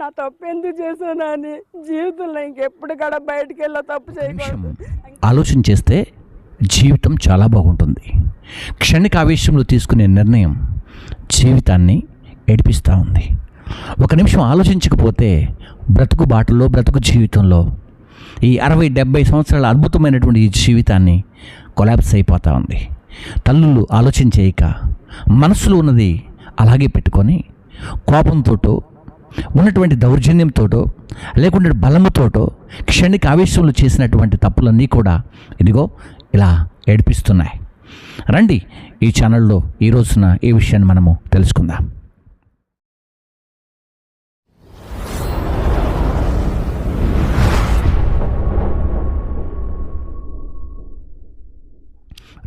నేను ఆ తప్పు ఎందుకు చేశాను అని జీవితంలో ఇంకెప్పుడు కూడా బయటికి వెళ్ళా తప్పు చేయకూడదు. ఆలోచన చేస్తే జీవితం చాలా బాగుంటుంది. క్షణిక ఆవేశంలో తీసుకునే నిర్ణయం జీవితాన్ని ఏడిపిస్తూ ఉంది. ఒక నిమిషం ఆలోచించకపోతే బ్రతుకు బాటలో, బ్రతుకు జీవితంలో ఈ 60-70 సంవత్సరాల అద్భుతమైనటువంటి ఈ జీవితాన్ని కొలాప్స్ అయిపోతూ ఉంది. తల్లులు ఆలోచన చేయక మనసులో ఉన్నది అలాగే పెట్టుకొని కోపంతోటో, ఉన్నటువంటి దౌర్జన్యంతోటో, లేకుంటే బలముతోటో క్షణిక ఆవేశంలో చేసినటువంటి తప్పులన్నీ కూడా ఇదిగో ఇలా ఏడిపిస్తున్నాయి. రండి, ఈ ఛానల్లో ఈ రోజున ఈ విషయాన్ని మనము తెలుసుకుందాం.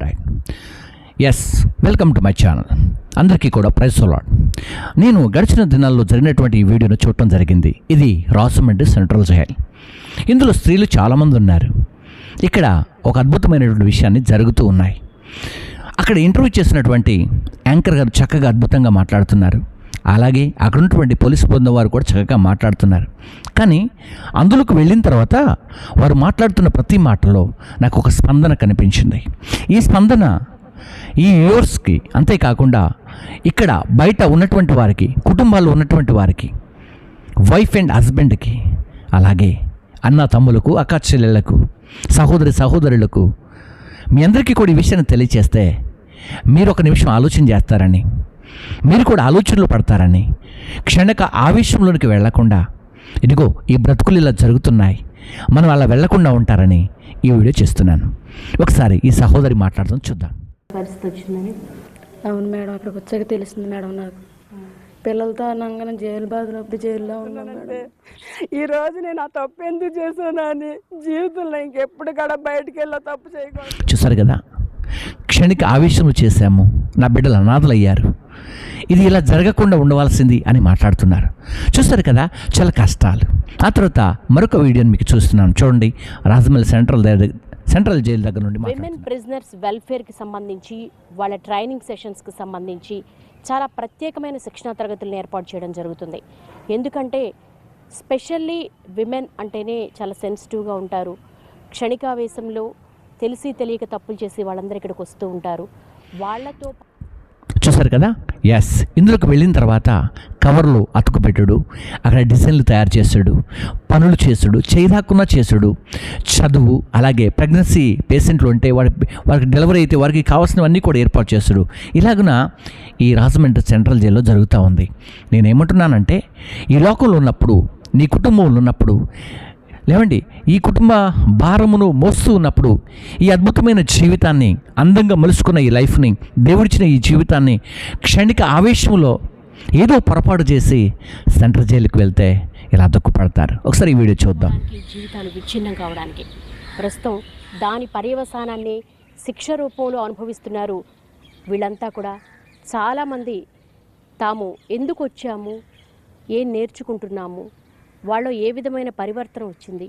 Right, yes, welcome to my channel. అందరికీ కూడా ప్రైజ్ ది లార్డ్. నేను గడిచిన దినాల్లో జరిగినటువంటి ఈ వీడియోను చూడటం జరిగింది. ఇది రాజమండ్రి సెంట్రల్ జైల్. ఇందులో స్త్రీలు చాలామంది ఉన్నారు. ఇక్కడ ఒక అద్భుతమైనటువంటి విషయాన్ని జరుగుతూ ఉన్నాయి. అక్కడ ఇంటర్వ్యూ చేసినటువంటి యాంకర్ గారు చక్కగా అద్భుతంగా మాట్లాడుతున్నారు. అలాగే అక్కడ ఉన్నటువంటి పోలీసు బృందం వారు కూడా చక్కగా మాట్లాడుతున్నారు. కానీ అందులోకి వెళ్ళిన తర్వాత వారు మాట్లాడుతున్న ప్రతి మాటలో నాకు ఒక స్పందన కనిపించింది. ఈ స్పందన ఈ వ్యూవర్స్కి, అంతేకాకుండా ఇక్కడ బయట ఉన్నటువంటి వారికి, కుటుంబాల్లో ఉన్నటువంటి వారికి, వైఫ్ అండ్ హస్బెండ్కి, అలాగే అన్న తమ్ములకు, అక్క చెల్లెళ్లకు, సహోదరులకు మీ అందరికీ కూడా ఈ విషయాన్ని తెలియచేస్తే మీరు ఒక నిమిషం ఆలోచన చేస్తారని, మీరు కూడా ఆలోచనలు పడతారని, క్షణిక ఆవేశంలోనికి వెళ్లకుండా ఇదిగో ఈ బ్రతుకులు ఇలా జరుగుతున్నాయి, మనం అలా వెళ్లకుండా ఉంటారని ఈ వీడియో చేస్తున్నాను. ఒకసారి ఈ సహోదరి మాట్లాడడం చూద్దాం. పరిస్థితి వచ్చిందని. అవును మేడం, అక్కడికి వచ్చాక తెలిసింది మేడం. నాకు పిల్లలతో అనగానే జైలు బాధలు, అప్పుడు జైల్లో ఉన్నాను మేడం. ఈ రోజు నేను ఆ తప్పు ఎందుకు చేశాను అని జీవితంలో ఇంకెప్పుడు కూడా బయటికి వెళ్ళా తప్పు చేయకూడదు. చూసారు కదా, క్షణిక ఆవేశంలో చేశాము, నా బిడ్డలు అనాథలయ్యారు, ఇది ఇలా జరగకుండా ఉండవలసింది అని మాట్లాడుతున్నారు. చూస్తారు కదా, చాలా కష్టాలు. ఆ తర్వాత మరొక వీడియోని మీకు చూస్తున్నాను, చూడండి. రాజమండ్రి సెంట్రల్ జైలు దగ్గర నుండి విమెన్ ప్రిజనర్స్ వెల్ఫేర్కి సంబంధించి, వాళ్ళ ట్రైనింగ్ సెషన్స్కి సంబంధించి చాలా ప్రత్యేకమైన శిక్షణా తరగతులను ఏర్పాటు చేయడం జరుగుతుంది. ఎందుకంటే స్పెషల్లీ విమెన్ అంటేనే చాలా సెన్సిటివ్గా ఉంటారు. క్షణికావేశంలో తెలిసి తెలియక తప్పులు చేసి వాళ్ళందరూ ఇక్కడికి వస్తూ ఉంటారు. వాళ్ళతో చూసారు కదా, ఎస్, ఇందులోకి వెళ్ళిన తర్వాత కవర్లు అతుకు పెట్టాడు, అక్కడ డిజైన్లు తయారు చేస్తాడు, పనులు చేస్తాడు, చేయదాకున్నా చేస్తాడు, చదువు, అలాగే ప్రెగ్నెన్సీ పేషెంట్లు ఉంటే వారికి డెలివరీ అయితే వారికి కావాల్సినవన్నీ కూడా ఏర్పాటు చేస్తాడు. ఇలాగున ఈ రాజమండ్రి సెంట్రల్ జైల్లో జరుగుతూ ఉంది. నేనేమంటున్నానంటే, ఈ లోకంలో ఉన్నప్పుడు, నీ కుటుంబంలో ఉన్నప్పుడు, లేవండి, ఈ కుటుంబ భారమును మోస్తూ ఉన్నప్పుడు, ఈ అద్భుతమైన జీవితాన్ని, అందంగా మలుచుకున్న ఈ లైఫ్ని, దేవుడిచ్చిన ఈ జీవితాన్ని క్షణిక ఆవేశంలో ఏదో పొరపాటు చేసి సెంట్రల్ జైలుకి వెళ్తే ఇలా దుఃఖపడతారు. ఒకసారి ఈ వీడియో చూద్దాం. జీవితాలు విచ్ఛిన్నం కావడానికి ప్రస్తుతం దాని పర్యవసానాన్ని శిక్ష రూపంలో అనుభవిస్తున్నారు. వీళ్ళంతా కూడా చాలామంది తాము ఎందుకు వచ్చాము, ఏం నేర్చుకుంటున్నాము, వాళ్ళు ఏ విధమైన పరివర్తన వచ్చింది,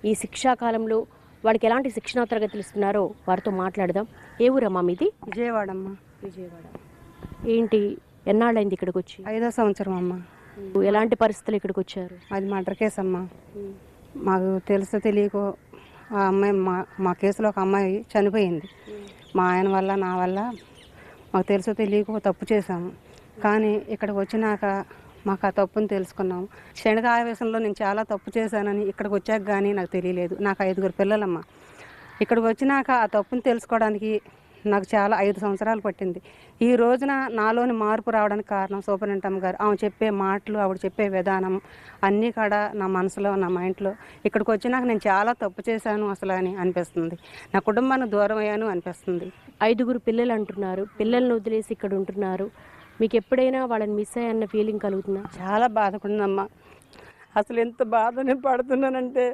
ఈ శిక్షాకాలంలో వాళ్ళకి ఎలాంటి శిక్షణా తరగతులు ఇస్తున్నారో వారితో మాట్లాడదాం. ఏ ఊరమ్మా మీది? విజయవాడమ్మ. విజయవాడ. ఏంటి, ఎన్నాళ్ళైంది ఇక్కడికి వచ్చి? 5వ సంవత్సరం అమ్మ. ఎలాంటి పరిస్థితులు ఇక్కడికి వచ్చారు? అది మర్డర్ కేసు అమ్మ. మాకు తెలుసో తెలియకో ఆ అమ్మాయి, మా కేసులో ఒక అమ్మాయి చనిపోయింది. మా ఆయన వల్ల, నా వల్ల మాకు తెలుసో తెలియకో తప్పు చేశాము. కానీ ఇక్కడికి వచ్చినాక మాకు ఆ తప్పుని తెలుసుకున్నాము. క్షణిక ఆవేశంలో నేను చాలా తప్పు చేశానని ఇక్కడికి వచ్చాక కానీ నాకు తెలియలేదు. నాకు 5 పిల్లలమ్మ. ఇక్కడికి వచ్చినాక ఆ తప్పుని తెలుసుకోవడానికి నాకు చాలా 5 సంవత్సరాలు పట్టింది. ఈ రోజున నాలోని మార్పు రావడానికి కారణం సూపరింటెండెంట్ గారు. ఆమె చెప్పే మాటలు, ఆవిడ చెప్పే విధానం అన్నీ కూడా నా మనసులో, నా మైండ్లో ఇక్కడికి వచ్చినాక నేను చాలా తప్పు చేశాను అసలు అని అనిపిస్తుంది. నా కుటుంబానికి దూరం అయ్యాను అనిపిస్తుంది. 5 పిల్లలు అంటున్నారు, పిల్లల్ని వదిలేసి ఇక్కడ ఉంటున్నారు. మీకు ఎప్పుడైనా వాళ్ళని మిస్ అయ్యన్న ఫీలింగ్ కలుగుతుందా? చాలా బాధపడిందమ్మా. అసలు ఎంత బాధని పడుతున్నానంటే,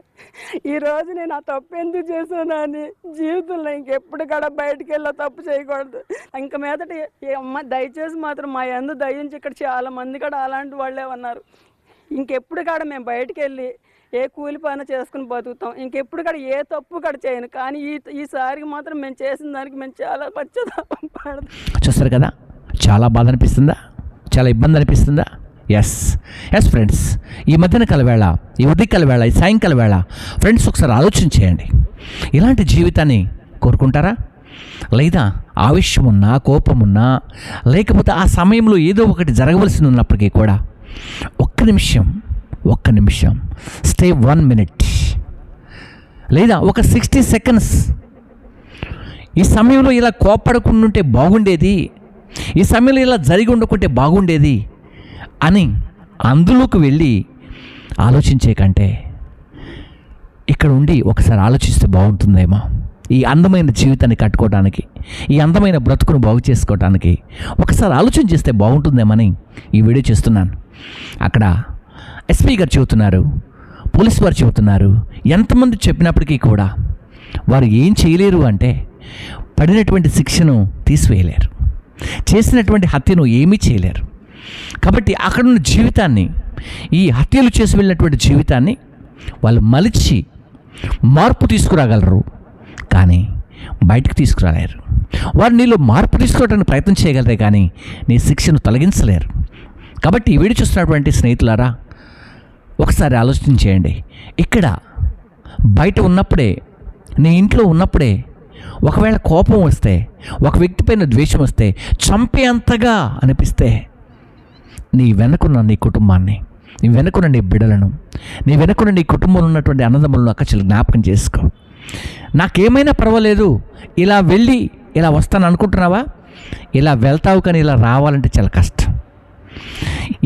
ఈరోజు నేను ఆ తప్పు ఎందుకు చేశాను అని జీవితంలో ఇంకెప్పుడు కూడా బయటికి వెళ్ళా తప్పు చేయకూడదు. ఇంక మీదట అమ్మ దయచేసి మాత్రం మా యందు దయించి, ఇక్కడ చాలా మంది కూడా అలాంటి వాళ్ళే ఉన్నారు. ఇంకెప్పుడు కూడా మేము బయటికి వెళ్ళి ఏ కూలి పని చేసుకుని బతుకుతాం. ఇంకెప్పుడు కూడా ఏ తప్పు కూడా చేయను. కానీ ఈసారికి మాత్రం మేము చేసిన దానికి మేము చాలా పశ్చాత్తాపం పడతాం. చూస్తారు కదా, చాలా బాధ అనిపిస్తుందా, చాలా ఇబ్బంది అనిపిస్తుందా? ఎస్ ఫ్రెండ్స్, ఈ మధ్యాహ్న కాల వేళ, ఈ ఉదయకాల వేళ, ఈ సాయంకాల వేళ ఫ్రెండ్స్ ఒకసారి ఆలోచన చేయండి. ఇలాంటి జీవితాన్ని కోరుకుంటారా? లేదా ఆవేశం ఉన్నా, కోపం ఉన్నా, లేకపోతే ఆ సమయంలో ఏదో ఒకటి జరగవలసి ఉన్నప్పటికీ కూడా ఒక్క నిమిషం స్టే 1 minute లేదా ఒక 60 seconds ఈ సమయంలో ఇలా కోపడకుండుంటే బాగుండేది, ఈ సమయంలో ఇలా జరిగి ఉండకుంటే బాగుండేది అని అందులోకి వెళ్ళి ఆలోచించే కంటే ఇక్కడ ఉండి ఒకసారి ఆలోచిస్తే బాగుంటుందేమో. ఈ అందమైన జీవితాన్ని కట్టుకోవడానికి, ఈ అందమైన బ్రతుకును బాగు చేసుకోవడానికి ఒకసారి ఆలోచన చేస్తే బాగుంటుందేమని ఈ వీడియో చేస్తున్నాను. అక్కడ ఎస్పీ గారు చెబుతున్నారు, పోలీసు వారు చెబుతున్నారు, ఎంతమంది చెప్పినప్పటికీ కూడా వారు ఏం చేయలేరు అంటే పడినటువంటి శిక్షను తీసివేయలేరు, చేసినటువంటి హత్యను ఏమీ చేయలేరు. కాబట్టి అక్కడున్న జీవితాన్ని, ఈ హత్యలు చేసి వెళ్ళినటువంటి జీవితాన్ని వాళ్ళు మలిచి మార్పు తీసుకురాగలరు, కానీ బయటకు తీసుకురాలేరు. వారు నీలో మార్పు తీసుకోవడానికి ప్రయత్నం చేయగలరే కానీ నీ శిక్షను తొలగించలేరు. కాబట్టి ఈ వీడియో చూస్తున్నటువంటి స్నేహితులారా, ఒకసారి ఆలోచన చేయండి. ఇక్కడ బయట ఉన్నప్పుడే, నీ ఇంట్లో ఉన్నప్పుడే ఒకవేళ కోపం వస్తే, ఒక వ్యక్తి పైన ద్వేషం వస్తే, చంపేంతగా అనిపిస్తే నీ వెనుకున్న నీ కుటుంబాన్ని, నీ వెనుకున్న నీ బిడ్డలను, నీ వెనుకున్న నీ కుటుంబంలో ఉన్నటువంటి అన్నదమ్ములను, అక్కచెల్లి జ్ఞాపకం చేసుకో. నాకేమైనా పర్వాలేదు, ఇలా వెళ్ళి ఇలా వస్తాను అనుకుంటున్నావా? ఇలా వెళ్తావు, కానీ ఇలా రావాలంటే చాలా కష్టం.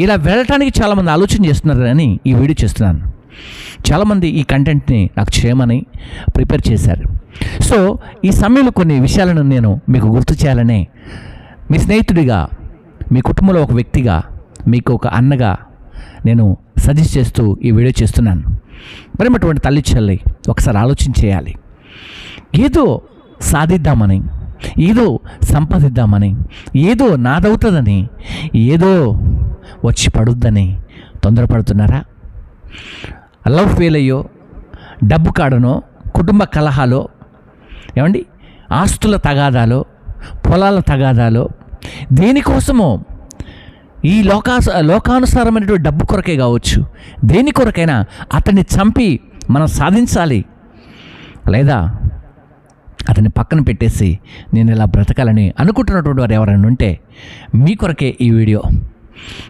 ఇలా వెళ్ళటానికి చాలామంది ఆలోచన చేస్తున్నారు అని ఈ వీడియో చేస్తున్నాను. చాలామంది ఈ కంటెంట్ని నాకు చేయమని ప్రిపేర్ చేశారు. సో ఈ సమయంలో కొన్ని విషయాలను నేను మీకు గుర్తు చేయాలనే, మీ స్నేహితుడిగా, మీ కుటుంబంలో ఒక వ్యక్తిగా, మీకు ఒక అన్నగా నేను సజెస్ట్ చేస్తూ ఈ వీడియో చేస్తున్నాను. మరి అటువంటి తల్లి చెల్లి ఒకసారి ఆలోచన చేయాలి. ఏదో సాధిద్దామని, ఏదో సంపాదిద్దామని, ఏదో నాదవుతుందని, ఏదో వచ్చి పడుద్దని తొందరపడుతున్నారా? లవ్ ఫెయిల్ అయ్యో, డబ్బు కాడనో, కుటుంబ కలహాలో, ఏమండి ఆస్తుల తగాదాలో, పొలాల తగాదాలో, దేనికోసమో ఈ లోకానుసారమైనటువంటి డబ్బు కొరకే కావచ్చు, దేని కొరకైనా అతన్ని చంపి మనం సాధించాలి, లేదా అతన్ని పక్కన పెట్టేసి నేను ఇలా బ్రతకాలని అనుకుంటున్నటువంటి వారు ఎవరైనా ఉంటే మీ కొరకే ఈ వీడియో.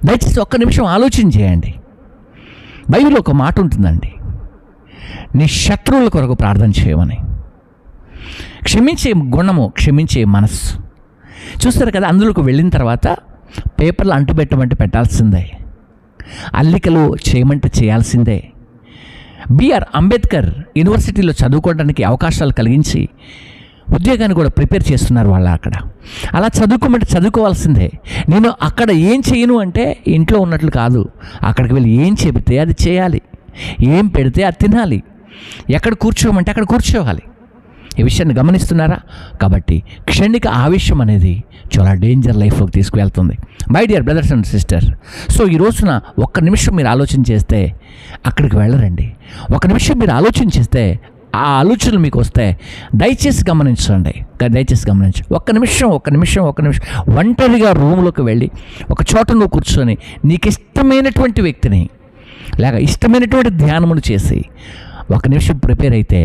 దయచేసి ఒక్క నిమిషం ఆలోచన చేయండి. బైబిల్లో ఒక మాట ఉంటుందండి, నీ శత్రువుల కొరకు ప్రార్థన చేయమని. క్షమించే గుణము, క్షమించే మనస్సు. చూస్తారు కదా, అందులోకి వెళ్ళిన తర్వాత పేపర్లు అంటుపెట్టమంటే పెట్టాల్సిందే, అల్లికలు చేయమంటే చేయాల్సిందే. బిఆర్ అంబేద్కర్ యూనివర్సిటీలో చదువుకోవడానికి అవకాశాలు కలిగించి ఉద్యోగాన్ని కూడా ప్రిపేర్ చేస్తున్నారు వాళ్ళు. అక్కడ అలా చదువుకోమంటే చదువుకోవాల్సిందే. నేను అక్కడ ఏం చేయను అంటే ఇంట్లో ఉన్నట్లు కాదు, అక్కడికి వెళ్ళి ఏం చెబితే అది చేయాలి, ఏం పెడితే అది తినాలి, ఎక్కడ కూర్చోమంటే అక్కడ కూర్చోవాలి. ఈ విషయాన్ని గమనిస్తున్నారా? కాబట్టి క్షణిక ఆవేశం అనేది చాలా డేంజర్ లైఫ్లోకి తీసుకువెళ్తుంది. My dear brothers and sister, so ఈ రోజున ఒక్క నిమిషం మీరు ఆలోచన చేస్తే అక్కడికి వెళ్ళరండి. ఒక నిమిషం మీరు ఆలోచన చేస్తే ఆ ఆలోచనలు మీకు వస్తే దయచేసి గమనించండి. ఒక్క నిమిషం ఒంటరిగా రూమ్లోకి వెళ్ళి ఒక చోట నువ్వు కూర్చొని నీకు ఇష్టమైనటువంటి వ్యక్తిని లేక ఇష్టమైనటువంటి ధ్యానమును చేసి ఒక నిమిషం ప్రిపేర్ అయితే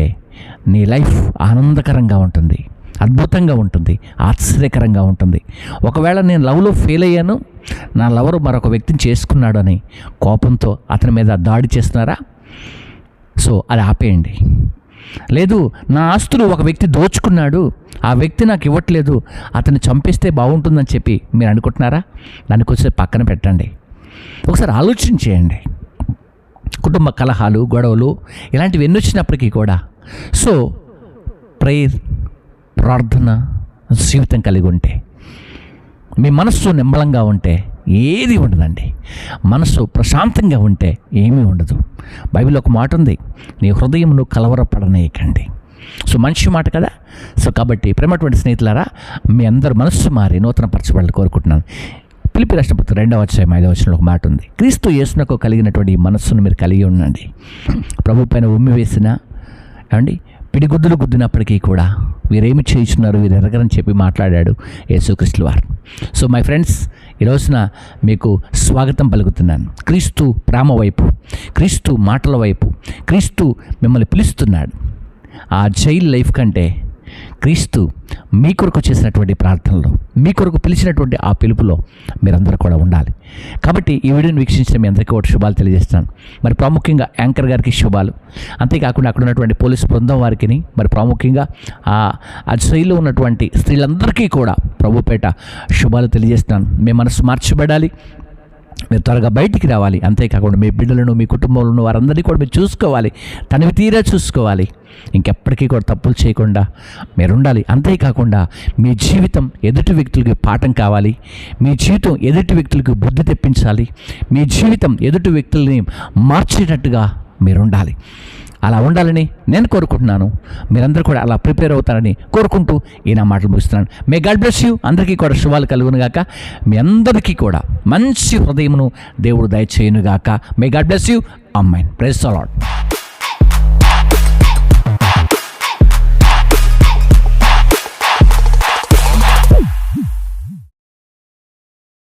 నీ లైఫ్ ఆనందకరంగా ఉంటుంది, అద్భుతంగా ఉంటుంది, ఆశ్చర్యకరంగా ఉంటుంది. ఒకవేళ నేను లవ్లో ఫెయిల్ అయ్యాను, నా లవరు మరొక వ్యక్తిని చేసుకున్నాడు అని కోపంతో అతని మీద దాడి చేస్తున్నారా? సో అది ఆపేయండి. లేదు, నా ఆస్తులు ఒక వ్యక్తి దోచుకున్నాడు, ఆ వ్యక్తి నాకు ఇవ్వట్లేదు, అతన్ని చంపేస్తే బాగుంటుందని చెప్పి మీరు అనుకుంటున్నారా? దానికి వచ్చి పక్కన పెట్టండి. ఒకసారి ఆలోచన చేయండి. కుటుంబ కలహాలు, గొడవలు ఇలాంటివి ఎన్ని వచ్చినప్పటికీ కూడా సో ప్రేయర్, ప్రార్థన జీవితం కలిగి ఉంటే, మీ మనస్సు నిమ్మలంగా ఉంటే ఏది ఉండదండి. మనస్సు ప్రశాంతంగా ఉంటే ఏమీ ఉండదు. బైబిల్లో ఒక మాట ఉంది, నీ హృదయమును కలవరపడనీయకండి. సో మంచి మాట కదా. సో కాబట్టి ప్రేమటువంటి స్నేహితులారా, మీ అందరు మనస్సు మారి నూతన పరచబడాలని కోరుకుంటున్నాను. ఫిలిప్పీ రాష్ట్రపతి 2వ అధ్యాయం 5వ వచనంలో ఒక మాట ఉంది, క్రీస్తు యేసునకు కలిగినటువంటి ఈ మనస్సును మీరు కలిగి ఉండండి. ప్రభు పైన ఉమ్మి వేసిన ఏమండి పిడిగుద్దులు గుద్దినప్పటికీ కూడా వీరేమి చేయించున్నారు, వీరు ఎరగరని చెప్పి మాట్లాడాడు యేసుక్రీస్తు వారు. సో మై ఫ్రెండ్స్, ఈ రోజున మీకు స్వాగతం పలుకుతున్నాను. క్రీస్తు ప్రేమ వైపు, క్రీస్తు మాటల వైపు క్రీస్తు మిమ్మల్ని పిలుస్తున్నాడు. ఆ జైలు లైఫ్ కంటే క్రీస్తు మీ కొరకు చేసినటువంటి ప్రార్థనలో, మీ కొరకు పిలిచినటువంటి ఆ పిలుపులో మీరందరూ కూడా ఉండాలి. కాబట్టి ఈ వీడియోని వీక్షించిన మీ అందరికీ ఒకటి శుభాలు తెలియజేస్తున్నాను. మరి ప్రాముఖ్యంగా యాంకర్ గారికి శుభాలు, అంతేకాకుండా అక్కడ ఉన్నటువంటి పోలీసు బృందం వారికి, మరి ప్రాముఖ్యంగా ఆ జైల్లో ఉన్నటువంటి స్త్రీలందరికీ కూడా ప్రభుపేట శుభాలు తెలియజేస్తున్నాను. మీ మనసు మార్చబడాలి, మీరు త్వరగా బయటికి రావాలి. అంతేకాకుండా మీ బిడ్డలను, మీ కుటుంబంలో వారందరినీ కూడా మీరు చూసుకోవాలి, తనివి తీరా చూసుకోవాలి. ఇంకెప్పటికీ కూడా తప్పులు చేయకుండా మీరు ఉండాలి. అంతేకాకుండా మీ జీవితం ఎదుటి వ్యక్తులకి పాఠం కావాలి, మీ జీవితం ఎదుటి వ్యక్తులకు బుద్ధి తెప్పించాలి, మీ జీవితం ఎదుటి వ్యక్తుల్ని మార్చేటట్టుగా మీరు ఉండాలి. అలా ఉండాలని నేను కోరుకుంటున్నాను. మీరందరూ కూడా అలా ప్రిపేర్ అవుతారని కోరుకుంటూ ఈ నా మాటలు ముగిస్తున్నాను. మే గాడ్ బ్లెస్ యూ. అందరికీ కూడా శుభాలు కలుగునుగాక. మీ అందరికీ కూడా మంచి హృదయమును దేవుడు దయచేయునుగాక. May God bless you. ఆమేన్. Praise the lord.